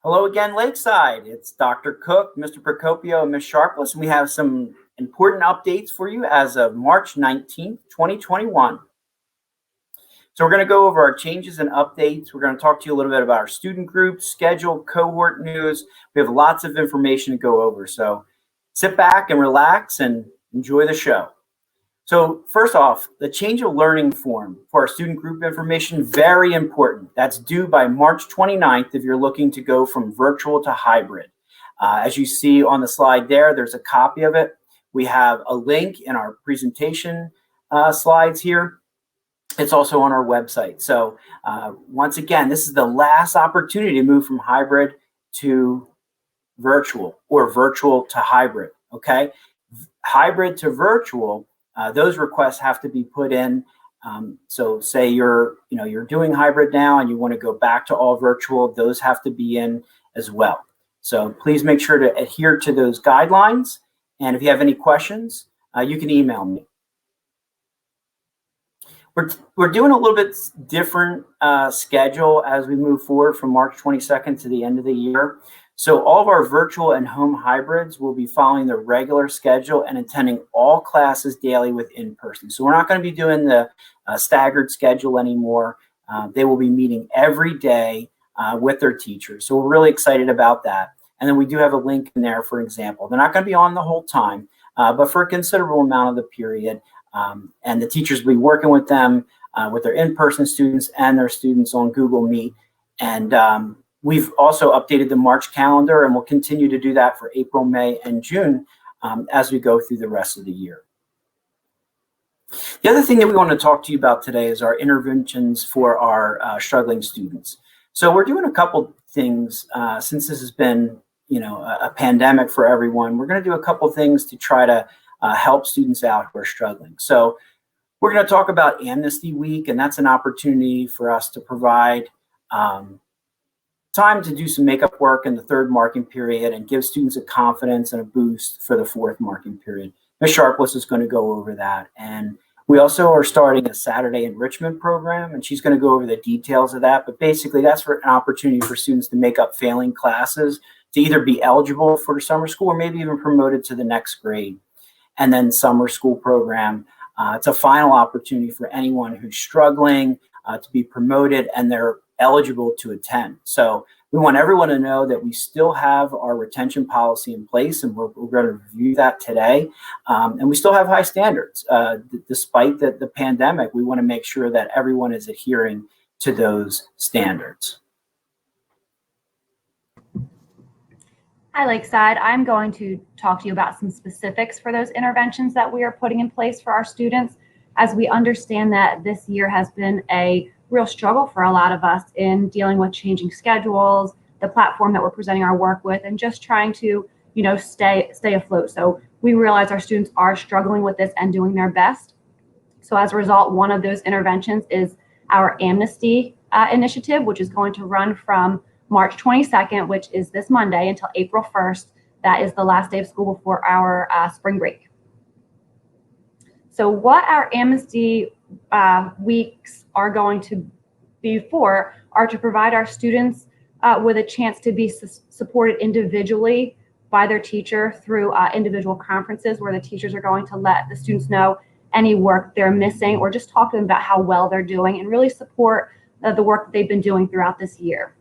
Hello again, Lakeside. It's Dr. Cook, Mr. Procopio, and Ms. Sharpless, and we have some important updates for you as of March 19th, 2021. So we're going to go over our changes and updates. We're going to talk to you a little bit about our student group, schedule, cohort news. We have lots of information to go over. So sit back and relax and enjoy the show. So first off, the change of learning form for our student group information, very important. That's due by March 29th if you're looking to go from virtual to hybrid. As you see on the slide there, there's a copy of it. We have a link in our presentation slides here. It's also on our website. So once again, this is the last opportunity to move from hybrid to virtual or virtual to hybrid, okay? Hybrid to virtual, those requests have to be put in. So say you're doing hybrid now and you want to go back to all virtual, those have to be in as well. So please make sure to adhere to those guidelines. And if you have any questions, you can email me. We're doing a little bit different schedule as we move forward from March 22nd to the end of the year. So all of our virtual and home hybrids will be following the regular schedule and attending all classes daily with in-person. So we're not going to be doing the staggered schedule anymore. They will be meeting every day with their teachers. So we're really excited about that. And then we do have a link in there, for example. They're not going to be on the whole time, but for a considerable amount of the period. And the teachers will be working with them, with their in-person students and their students on Google Meet. And we've also updated the March calendar, and we'll continue to do that for April, May, and June as we go through the rest of the year. The other thing that we want to talk to you about today is our interventions for our struggling students. So we're doing a couple things since this has been, a pandemic for everyone. We're going to do a couple things to try to help students out who are struggling. So we're going to talk about Amnesty Week, and that's an opportunity for us to provide time to do some makeup work in the third marking period and give students a confidence and a boost for the fourth marking period. Ms. Sharpless is going to go over that. And we also are starting a Saturday enrichment program, and she's going to go over the details of that. But basically, that's for an opportunity for students to make up failing classes to either be eligible for summer school or maybe even promoted to the next grade. And then summer school program. It's a final opportunity for anyone who's struggling to be promoted and they're eligible to attend. So we want everyone to know that we still have our retention policy in place, and we're going to review that today. And we still have high standards. Despite the pandemic, we want to make sure that everyone is adhering to those standards. Hi, Lakeside. I'm going to talk to you about some specifics for those interventions that we are putting in place for our students, as we understand that this year has been a real struggle for a lot of us in dealing with changing schedules, the platform that we're presenting our work with, and just trying to, stay afloat. So we realize our students are struggling with this and doing their best. So as a result, one of those interventions is our Amnesty initiative, which is going to run from March 22nd, which is this Monday, until April 1st. That is the last day of school before our spring break. So what our Amnesty weeks are going to be for are to provide our students with a chance to be supported individually by their teacher through individual conferences where the teachers are going to let the students know any work they're missing, or just talk to them about how well they're doing and really support the work that they've been doing throughout this year.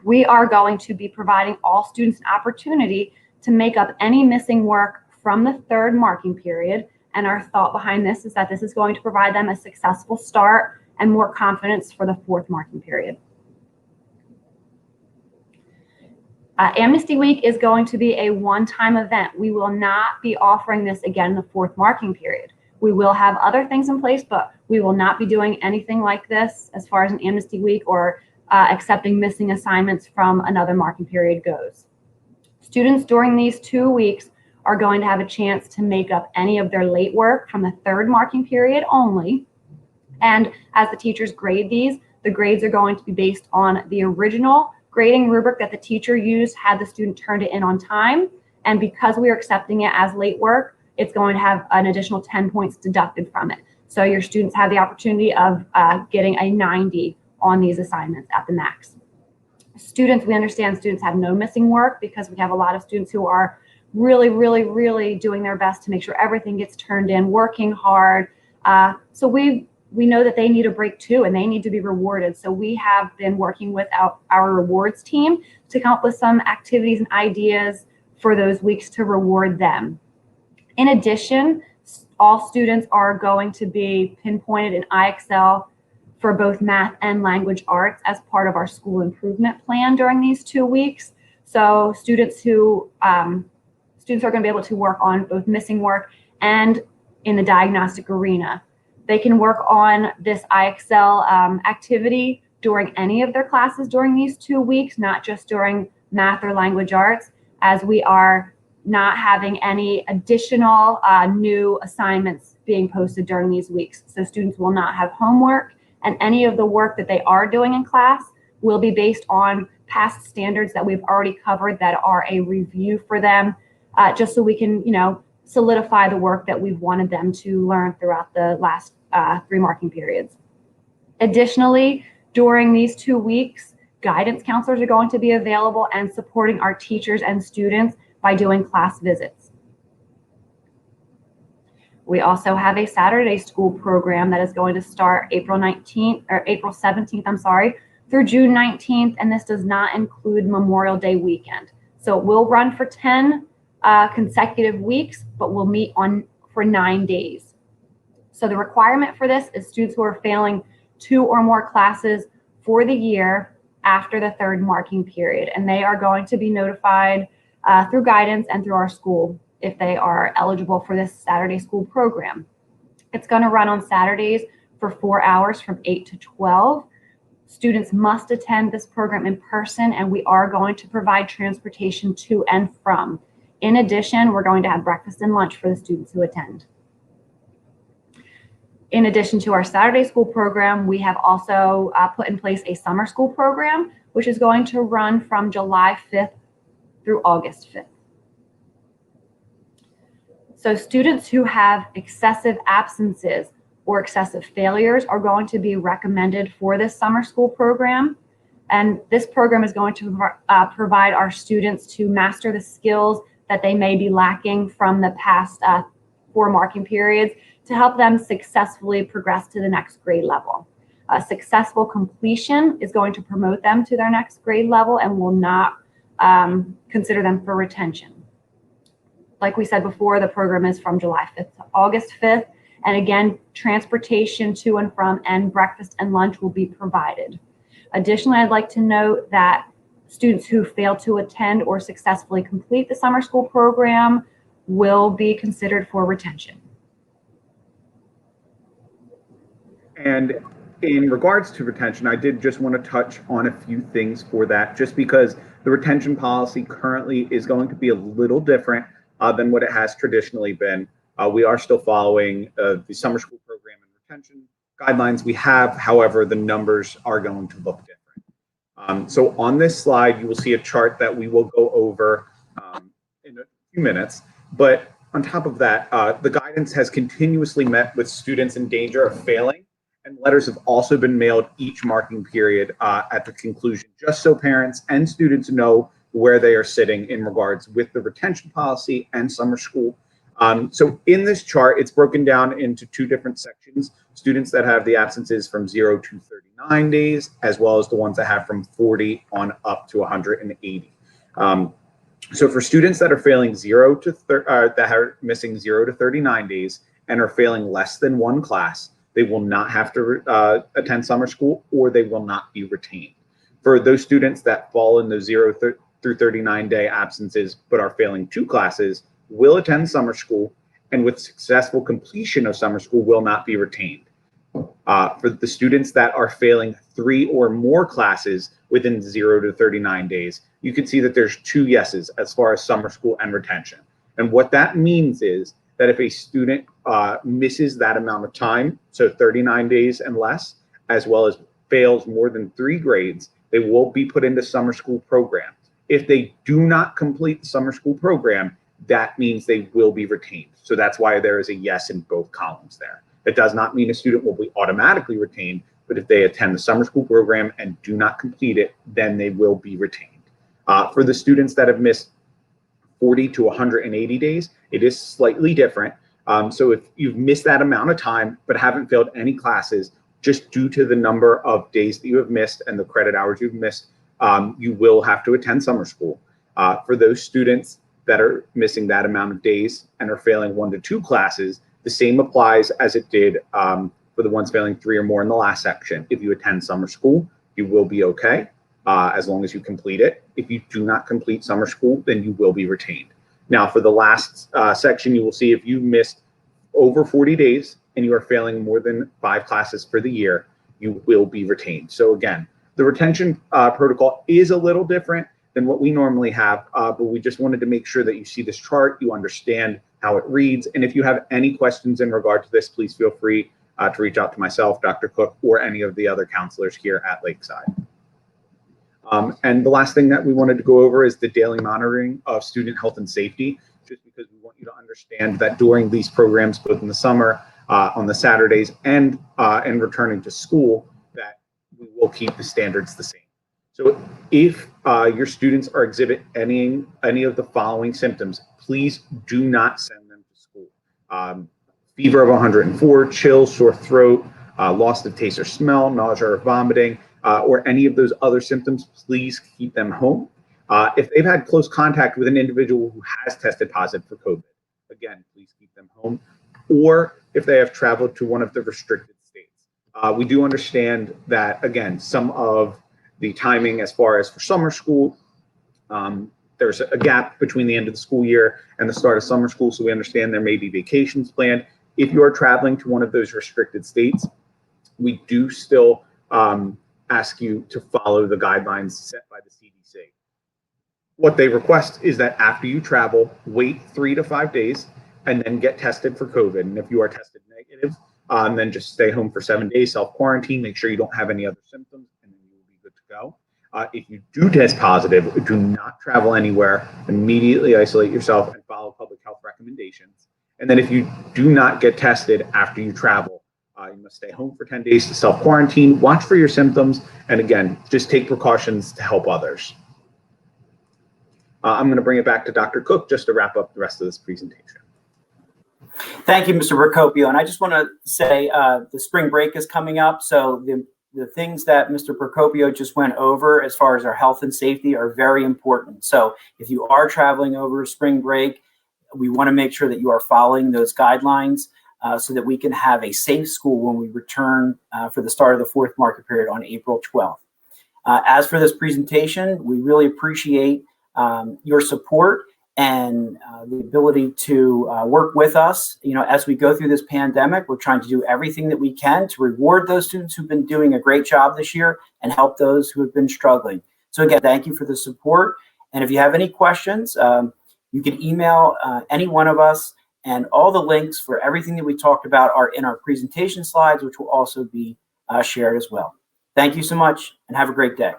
We are going to be providing all students an opportunity to make up any missing work from the third marking period. And our thought behind this is that this is going to provide them a successful start and more confidence for the fourth marking period. Amnesty Week is going to be a one-time event. We will not be offering this again in the fourth marking period. We will have other things in place, but we will not be doing anything like this as far as an Amnesty Week or accepting missing assignments from another marking period goes. Students during these 2 weeks are going to have a chance to make up any of their late work from the third marking period only. And as the teachers grade these, the grades are going to be based on the original grading rubric that the teacher used had the student turned it in on time. And because we are accepting it as late work, it's going to have an additional 10 points deducted from it. So your students have the opportunity of getting a 90 on these assignments at the max. Students, we understand students have no missing work because we have a lot of students who are really doing their best to make sure everything gets turned in, working hard. So we know that they need a break too, and they need to be rewarded. So we have been working with our rewards team to come up with some activities and ideas for those weeks to reward them. In addition, all students are going to be pinpointed in IXL for both math and language arts as part of our school improvement plan during these 2 weeks. So students are going to be able to work on both missing work and in the diagnostic arena. They can work on this IXL activity during any of their classes during these 2 weeks, not just during math or language arts, as we are not having any additional new assignments being posted during these weeks. So students will not have homework, and any of the work that they are doing in class will be based on past standards that we've already covered that are a review for them, just so we can, solidify the work that we've wanted them to learn throughout the last 3 marking periods. Additionally, during these 2 weeks, guidance counselors are going to be available and supporting our teachers and students by doing class visits. We also have a Saturday school program that is going to start April 17th, through June 19th, and this does not include Memorial Day weekend. So it will run for 10 consecutive weeks, but we'll meet for 9 days. So the requirement for this is students who are failing 2 or more classes for the year after the 3rd marking period, and they are going to be notified through guidance and through our school if they are eligible for this Saturday school program. It's going to run on Saturdays for 4 hours from 8 to 12. Students must attend this program in person, and we are going to provide transportation to and from. In addition, we're going to have breakfast and lunch for the students who attend. In addition to our Saturday school program, we have also put in place a summer school program, which is going to run from July 5th through August 5th. So students who have excessive absences or excessive failures are going to be recommended for this summer school program. And this program is going to provide our students to master the skills that they may be lacking from the past 4 marking periods to help them successfully progress to the next grade level. Successful completion is going to promote them to their next grade level and will not consider them for retention. Like we said before, the program is from July 5th to August 5th. And again, transportation to and from and breakfast and lunch will be provided. Additionally, I'd like to note that students who fail to attend or successfully complete the summer school program will be considered for retention. And in regards to retention, I did just want to touch on a few things for that, just because the retention policy currently is going to be a little different than what it has traditionally been. We are still following the summer school program and retention guidelines we have. However, the numbers are going to look different. So on this slide, you will see a chart that we will go over in a few minutes. But on top of that, the guidance has continuously met with students in danger of failing, and letters have also been mailed each marking period at the conclusion, just so parents and students know where they are sitting in regards with the retention policy and summer school. So in this chart, it's broken down into 2 different sections: students that have the absences from 0 to 39 days, as well as the ones that have from 40 on up to 180. So for students that are failing that are missing 0 to 39 days and are failing less than 1 class, they will not have to attend summer school, or they will not be retained. For those students that fall in the 0 through 39 day absences but are failing 2 classes, will attend summer school, and with successful completion of summer school will not be retained. For the students that are failing 3 or more classes within 0 to 39 days, you can see that there's 2 yeses as far as summer school and retention. And what that means is that if a student misses that amount of time, so 39 days and less, as well as fails more than 3 grades, they will be put into summer school program. If they do not complete the summer school program, that means they will be retained. So that's why there is a yes in both columns there. It does not mean a student will be automatically retained, but if they attend the summer school program and do not complete it, then they will be retained. For the students that have missed 40 to 180 days, it is slightly different. So if you've missed that amount of time but haven't failed any classes, just due to the number of days that you have missed and the credit hours you've missed, you will have to attend summer school. For those students that are missing that amount of days and are failing 1 to 2 classes, the same applies as it did for the ones failing 3 or more in the last section. If you attend summer school, you will be okay as long as you complete it. If you do not complete summer school, then you will be retained. Now, for the last section, you will see if you missed over 40 days and you are failing more than 5 classes for the year, you will be retained. So again, the retention protocol is a little different than what we normally have, but we just wanted to make sure that you see this chart, you understand how it reads. And if you have any questions in regard to this, please feel free to reach out to myself, Dr. Cook, or any of the other counselors here at Lakeside. And the last thing that we wanted to go over is the daily monitoring of student health and safety, just because we want you to understand that during these programs, both in the summer, on the Saturdays, and returning to school, that we will keep the standards the same. So if your students are exhibit any of the following symptoms, please do not send them to school. Fever of 104, chills, sore throat, loss of taste or smell, nausea or vomiting, or any of those other symptoms, please keep them home. If they've had close contact with an individual who has tested positive for COVID, again, please keep them home. Or if they have traveled to one of the restricted states. We do understand that, again, some of the timing as far as for summer school, there's a gap between the end of the school year and the start of summer school, so we understand there may be vacations planned. If you are traveling to one of those restricted states, we do still ask you to follow the guidelines set by the CDC. What they request is that after you travel, wait 3 to 5 days and then get tested for COVID. And if you are tested negative, then just stay home for 7 days, self-quarantine, make sure you don't have any other symptoms, and then you will be good to go. If you do test positive, do not travel anywhere, immediately isolate yourself and follow public health recommendations. And then if you do not get tested after you travel, you must stay home for 10 days to self-quarantine, watch for your symptoms, and again, just take precautions to help others. I'm going to bring it back to Dr. Cook just to wrap up the rest of this presentation. Thank you, Mr. Procopio. And I just want to say the spring break is coming up. So the things that Mr. Procopio just went over as far as our health and safety are very important. So if you are traveling over spring break, we want to make sure that you are following those guidelines so that we can have a safe school when we return for the start of the 4th market period on April 12th. As for this presentation, we really appreciate your support and the ability to work with us. You know, as we go through this pandemic, we're trying to do everything that we can to reward those students who've been doing a great job this year and help those who have been struggling. So again, thank you for the support. And if you have any questions, you can email any one of us, and all the links for everything that we talked about are in our presentation slides, which will also be shared as well. Thank you so much and have a great day.